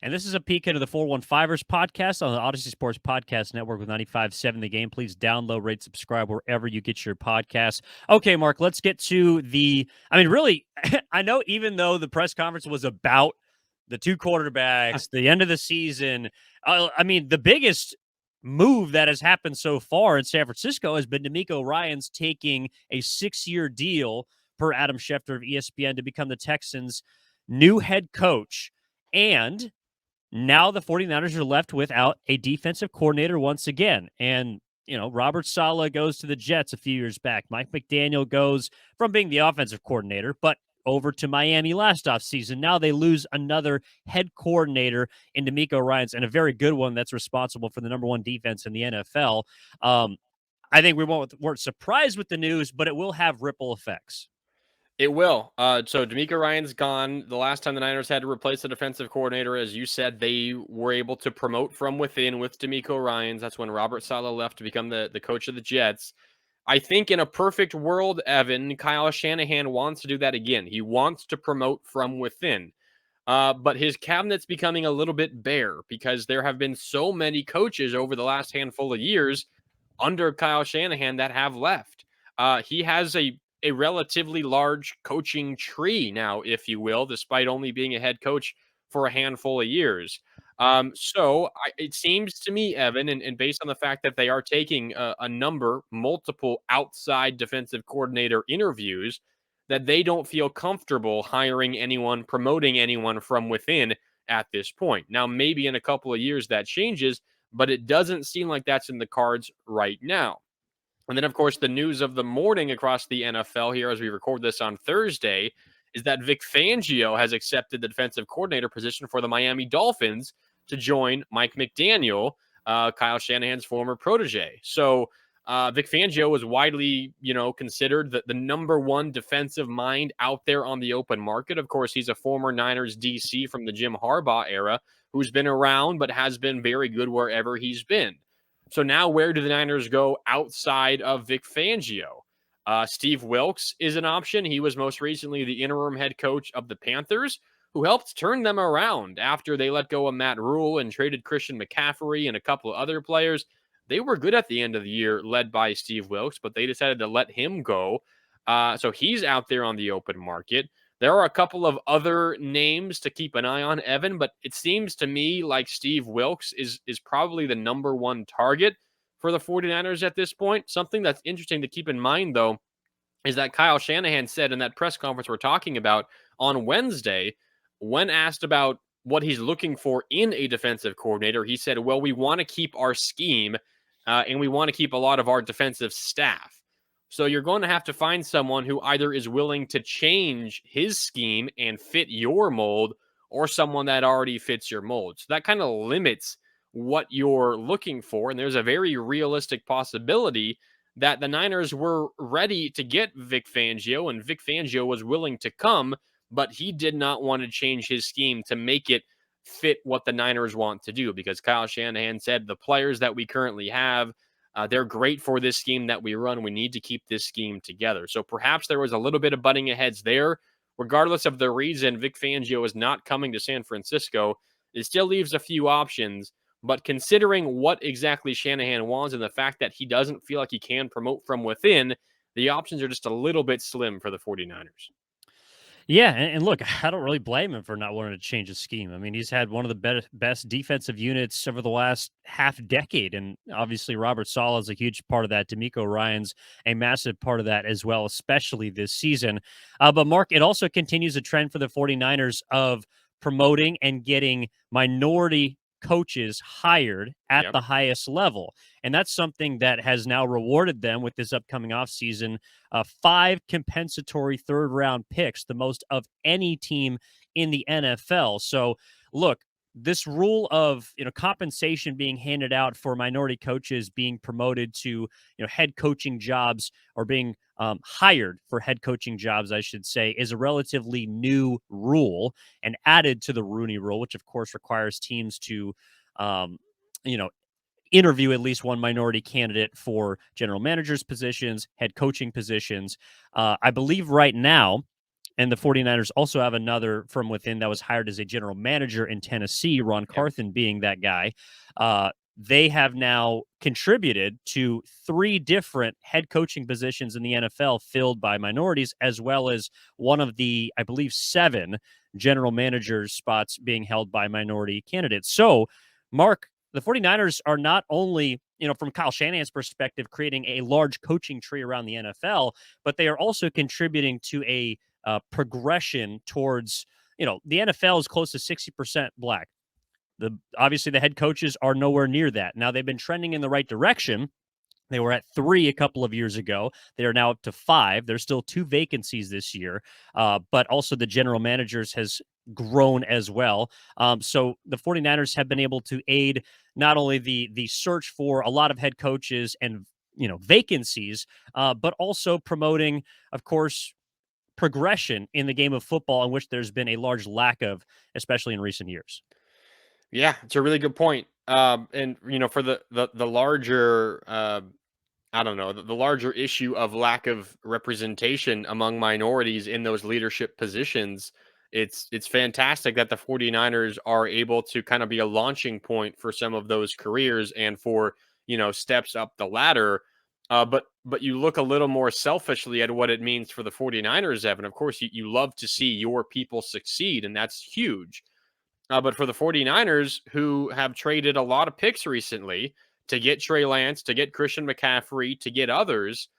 And this is a peek into the 415ers podcast on the Odyssey Sports Podcast Network with 95.7 The Game. Please download, rate, subscribe wherever you get your podcasts. Okay, Mark, let's get to really, I know even though the press conference was about the two quarterbacks, the end of the season, the biggest move that has happened so far in San Francisco has been DeMeco Ryans taking a 6-year deal per Adam Schefter of ESPN to become the Texans' new head coach. And now the 49ers are left without a defensive coordinator once again. And, Robert Saleh goes to the Jets a few years back. Mike McDaniel goes from being the offensive coordinator, but over to Miami last offseason. Now they lose another head coordinator in DeMeco Ryans, and a very good one that's responsible for the number one defense in the NFL. I think we weren't surprised with the news, but it will have ripple effects. It will. So DeMeco Ryans gone. The last time the Niners had to replace the defensive coordinator, as you said, they were able to promote from within with DeMeco Ryans. That's when Robert Saleh left to become the coach of the Jets. I think in a perfect world, Evan, Kyle Shanahan wants to do that again. He wants to promote from within. But his cabinet's becoming a little bit bare because there have been so many coaches over the last handful of years under Kyle Shanahan that have left. He has a relatively large coaching tree now, if you will, despite only being a head coach for a handful of years. It seems to me, Evan, and based on the fact that they are taking multiple outside defensive coordinator interviews, that they don't feel comfortable hiring anyone, promoting anyone from within at this point. Now, maybe in a couple of years that changes, but it doesn't seem like that's in the cards right now. And then, of course, the news of the morning across the NFL here as we record this on Thursday is that Vic Fangio has accepted the defensive coordinator position for the Miami Dolphins to join Mike McDaniel, Kyle Shanahan's former protege. So Vic Fangio was widely, considered the number one defensive mind out there on the open market. Of course, he's a former Niners DC from the Jim Harbaugh era who's been around but has been very good wherever he's been. So now where do the Niners go outside of Vic Fangio? Steve Wilks is an option. He was most recently the interim head coach of the Panthers, who helped turn them around after they let go of Matt Rule and traded Christian McCaffrey and a couple of other players. They were good at the end of the year, led by Steve Wilks, but they decided to let him go. So he's out there on the open market. There are a couple of other names to keep an eye on, Evan, but it seems to me like Steve Wilks is probably the number one target for the 49ers at this point. Something that's interesting to keep in mind, though, is that Kyle Shanahan said in that press conference we're talking about on Wednesday, when asked about what he's looking for in a defensive coordinator, he said, well, we want to keep our scheme and we want to keep a lot of our defensive staff. So you're going to have to find someone who either is willing to change his scheme and fit your mold or someone that already fits your mold. So that kind of limits what you're looking for. And there's a very realistic possibility that the Niners were ready to get Vic Fangio and Vic Fangio was willing to come, but he did not want to change his scheme to make it fit what the Niners want to do because Kyle Shanahan said the players that we currently have, they're great for this scheme that we run. We need to keep this scheme together. So perhaps there was a little bit of butting of heads there. Regardless of the reason Vic Fangio is not coming to San Francisco, it still leaves a few options. But considering what exactly Shanahan wants and the fact that he doesn't feel like he can promote from within, the options are just a little bit slim for the 49ers. Yeah, and look, I don't really blame him for not wanting to change his scheme. I mean, he's had one of the best defensive units over the last half decade, and obviously Robert Saleh is a huge part of that. DeMeco Ryans a massive part of that as well, especially this season. But Mark, it also continues a trend for the 49ers of promoting and getting minority coaches hired at the highest level. And that's something that has now rewarded them with this upcoming offseason. 5 compensatory third-round picks, the most of any team in the NFL. So, look, this rule of compensation being handed out for minority coaches being promoted to head coaching jobs or being hired for head coaching jobs, I should say, is a relatively new rule and added to the Rooney Rule, which of course requires teams to interview at least one minority candidate for general managers positions, head coaching positions. I believe right now And the 49ers also have another from within that was hired as a general manager in Tennessee, Ron Carthen being that guy. They have now contributed to 3 different head coaching positions in the NFL filled by minorities, as well as one of the, I believe, 7 general managers spots being held by minority candidates. So, Mark, the 49ers are not only, from Kyle Shanahan's perspective, creating a large coaching tree around the NFL, but they are also contributing to a progression towards, the NFL is close to 60% black. Obviously the head coaches are nowhere near that. Now they've been trending in the right direction. They were at 3 a couple of years ago. They are now up to 5. There's still 2 vacancies this year, but also the general managers has grown as well. So the 49ers have been able to aid not only the search for a lot of head coaches and vacancies, but also promoting, of course, progression in the game of football, in which there's been a large lack of, especially in recent years. Yeah, it's a really good point. And for the larger, I don't know, the larger issue of lack of representation among minorities in those leadership positions, it's fantastic that the 49ers are able to kind of be a launching point for some of those careers and for, steps up the ladder. But you look a little more selfishly at what it means for the 49ers, Evan. Of course, you love to see your people succeed, and that's huge. But for the 49ers, who have traded a lot of picks recently to get Trey Lance, to get Christian McCaffrey, to get others,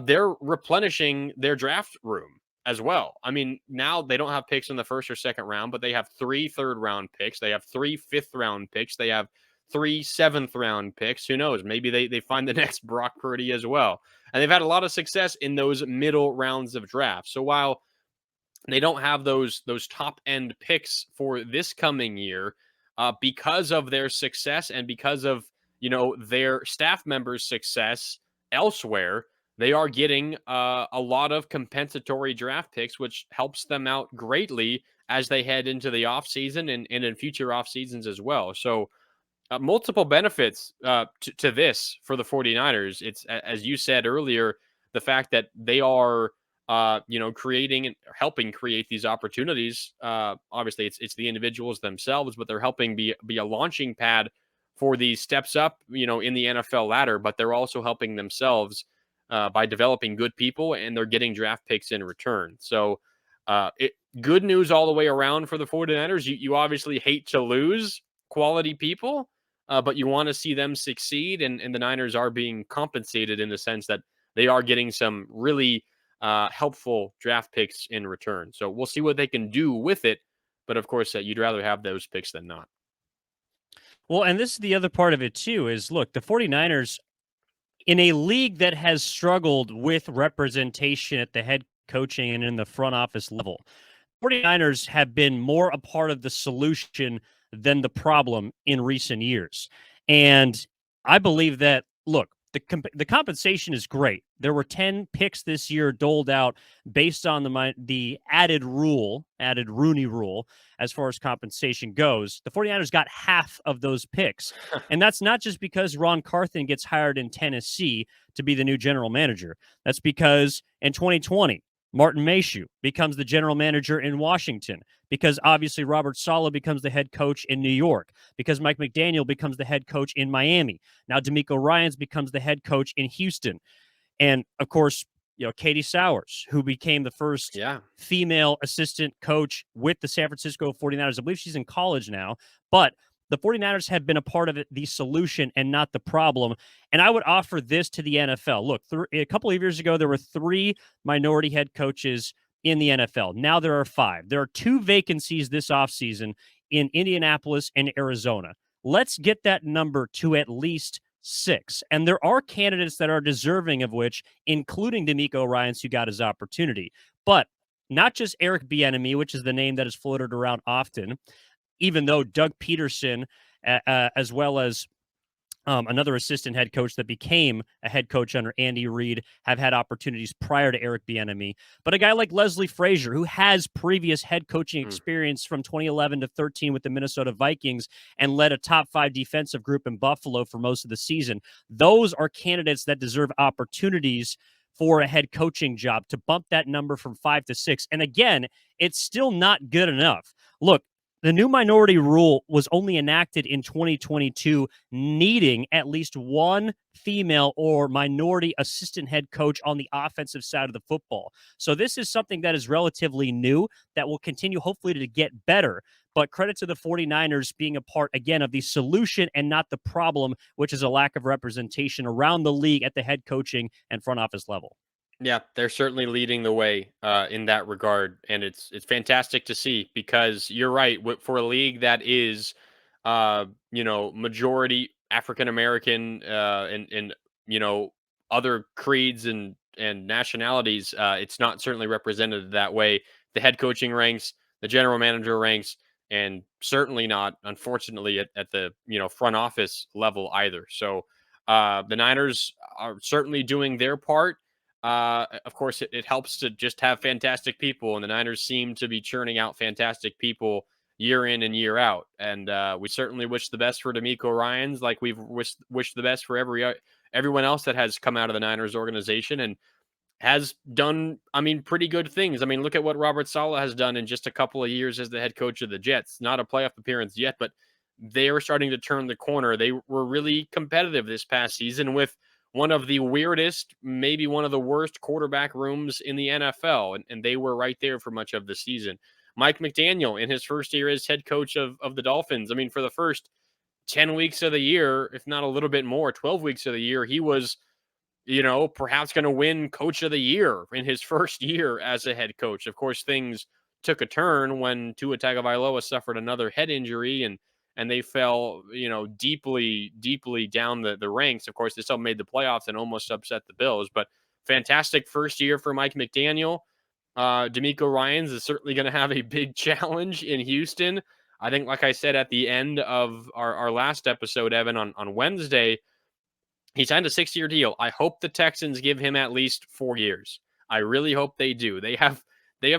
they're replenishing their draft room as well. I mean, now they don't have picks in the first or second round, but they have 3 third-round picks. They have 3 fifth-round picks. They have 3 seventh-round picks. Who knows? Maybe they find the next Brock Purdy as well. And they've had a lot of success in those middle rounds of drafts. So while they don't have those top end picks for this coming year, because of their success and because of their staff members' success elsewhere. They are getting a lot of compensatory draft picks, which helps them out greatly as they head into the offseason and in future off seasons as well. So multiple benefits to this for the 49ers. It's, as you said earlier, the fact that they are creating and helping create these opportunities. Obviously, it's the individuals themselves, but they're helping be a launching pad for these steps up, in the NFL ladder. But they're also helping themselves by developing good people, and they're getting draft picks in return. So, good news all the way around for the 49ers. You obviously hate to lose quality people, but you want to see them succeed, and the Niners are being compensated in the sense that they are getting some really helpful draft picks in return. So we'll see what they can do with it. But of course, you'd rather have those picks than not. Well, and this is the other part of it too, is look, the 49ers in a league that has struggled with representation at the head coaching and in the front office level, 49ers have been more a part of the solution than the problem in recent years. And I believe that, look, the compensation is great. There were 10 picks this year doled out based on the added Rooney rule, as far as compensation goes. The 49ers got half of those picks. And that's not just because Ron Carthen gets hired in Tennessee to be the new general manager. That's because in 2020, Martin Mayhew becomes the general manager in Washington, because obviously Robert Saleh becomes the head coach in New York, because Mike McDaniel becomes the head coach in Miami. Now DeMeco Ryans becomes the head coach in Houston. And of course, Katie Sowers, who became the first female assistant coach with the San Francisco 49ers. I believe she's in college now, but the 49ers have been a part of it, the solution and not the problem. And I would offer this to the NFL. Look, a couple of years ago, there were 3 minority head coaches in the NFL. Now there are 5. There are 2 vacancies this offseason in Indianapolis and Arizona. Let's get that number to at least 6. And there are candidates that are deserving of which, including DeMeco Ryans, who got his opportunity. But not just Eric Bieniemy, which is the name that is floated around often, even though Doug Peterson, as well as another assistant head coach that became a head coach under Andy Reid, have had opportunities prior to Eric Bieniemy. But a guy like Leslie Frazier, who has previous head coaching experience from 2011 to 13 with the Minnesota Vikings and led a top 5 defensive group in Buffalo for most of the season. Those are candidates that deserve opportunities for a head coaching job to bump that number from 5 to 6. And again, it's still not good enough. Look, the new minority rule was only enacted in 2022, needing at least one female or minority assistant head coach on the offensive side of the football. So this is something that is relatively new that will continue, hopefully, to get better. But credit to the 49ers being a part, again, of the solution and not the problem, which is a lack of representation around the league at the head coaching and front office level. Yeah, they're certainly leading the way in that regard, and it's fantastic to see because you're right. For a league that is, majority African American and other creeds and nationalities, it's not certainly represented that way. The head coaching ranks, the general manager ranks, and certainly not, unfortunately, at the front office level either. So the Niners are certainly doing their part. Of course, it helps to just have fantastic people, and the Niners seem to be churning out fantastic people year in and year out. And we certainly wish the best for DeMeco Ryans, like we've wished the best for everyone else that has come out of the Niners organization and has done, pretty good things. Look at what Robert Saleh has done in just a couple of years as the head coach of the Jets. Not a playoff appearance yet, but they are starting to turn the corner. They were really competitive this past season with one of the weirdest, maybe one of the worst quarterback rooms in the NFL, and they were right there for much of the season. Mike McDaniel, in his first year as head coach of the Dolphins, for the first 10 weeks of the year, if not a little bit more, 12 weeks of the year, he was perhaps going to win coach of the year in his first year as a head coach. Of course, things took a turn when Tua Tagovailoa suffered another head injury and they fell, deeply, deeply down the ranks. Of course, they still made the playoffs and almost upset the Bills, but fantastic first year for Mike McDaniel. DeMeco Ryans is certainly going to have a big challenge in Houston. I think, like I said at the end of our last episode, Evan, on Wednesday, he signed a 6-year deal. I hope the Texans give him at least 4 years. I really hope they do. They have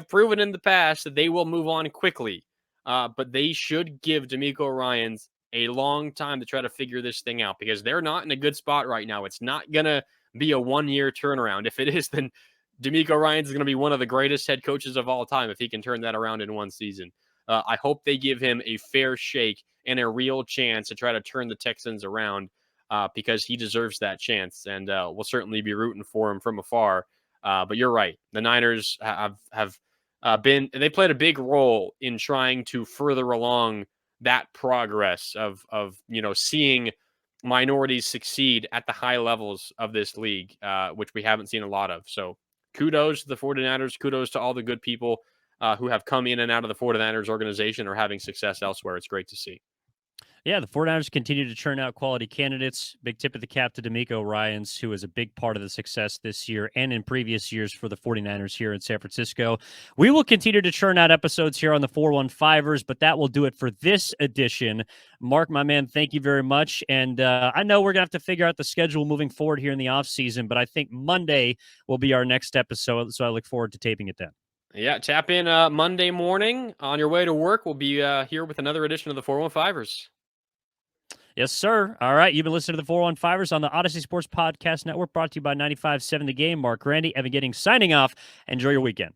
proven in the past that they will move on quickly, but they should give DeMeco Ryans a long time to try to figure this thing out because they're not in a good spot right now. It's not going to be a 1-year turnaround. If it is, then DeMeco Ryans is going to be one of the greatest head coaches of all time if he can turn that around in one season. I hope they give him a fair shake and a real chance to try to turn the Texans around. Because he deserves that chance, and we'll certainly be rooting for him from afar. But you're right; the Niners have they played a big role in trying to further along that progress of seeing minorities succeed at the high levels of this league, which we haven't seen a lot of. So kudos to the 49ers, kudos to all the good people who have come in and out of the 49ers organization or having success elsewhere. It's great to see. Yeah, the 49ers continue to churn out quality candidates. Big tip of the cap to DeMeco Ryans, who is a big part of the success this year and in previous years for the 49ers here in San Francisco. We will continue to churn out episodes here on the 415ers, but that will do it for this edition. Mark, my man, thank you very much. And I know we're going to have to figure out the schedule moving forward here in the offseason, but I think Monday will be our next episode, so I look forward to taping it then. Yeah, tap in Monday morning on your way to work. We'll be here with another edition of the 415ers. Yes, sir. All right. You've been listening to the 415ers on the Odyssey Sports Podcast Network, brought to you by 95.7 The Game. Mark Randy, Evan Giddings signing off. Enjoy your weekend.